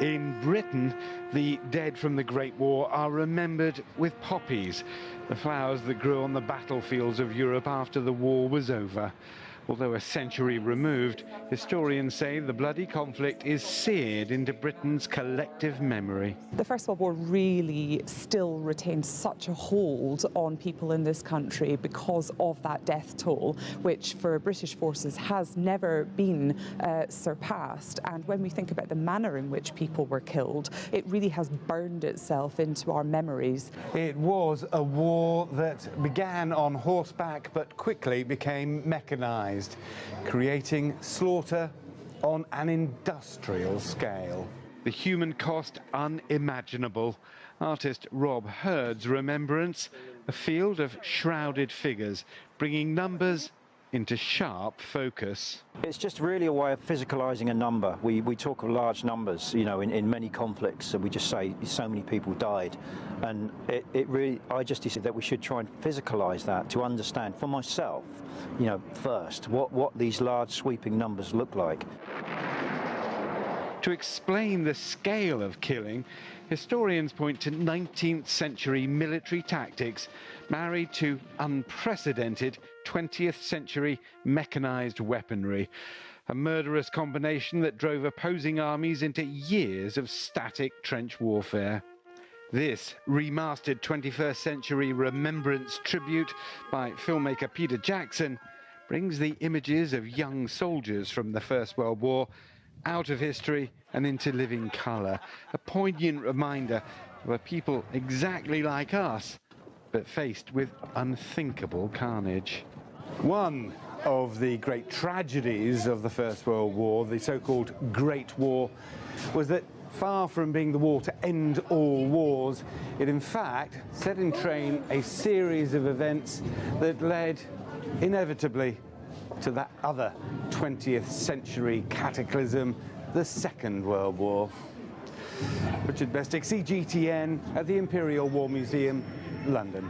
In Britain, the dead from the Great War are remembered with poppies, the flowers that grew on the battlefields of Europe after the war was over. Although a century removed, historians say the bloody conflict is seared into Britain's collective memory. The First World War really still retains such a hold on people in this country because of that death toll, which for British forces has never been surpassed. And when we think about the manner in which people were killed, it really has burned itself into our memories. It was a war that began on horseback but quickly became mechanized, creating slaughter on an industrial scale. The human cost unimaginable. Artist Rob Hurd's remembrance, a field of shrouded figures, bringing numbers into sharp focus. It's just really a way of physicalising a number. We talk of large numbers, you know, in many conflicts, and we just say so many people died. And it really, I just decided that we should try and physicalise that to understand for myself, you know, first, what these large sweeping numbers look like. To explain the scale of killing, historians point to 19th century military tactics married to unprecedented 20th century mechanised weaponry, a murderous combination that drove opposing armies into years of static trench warfare. This remastered 21st century remembrance tribute by filmmaker Peter Jackson brings the images of young soldiers from the First World War out of history and into living colour, a poignant reminder of a people exactly like us, but faced with unthinkable carnage. One of the great tragedies of the First World War, the so-called Great War, was that far from being the war to end all wars, it in fact set in train a series of events that led inevitably to that other 20th century cataclysm, the Second World War. Richard Bestic, CGTN at the Imperial War Museum, London.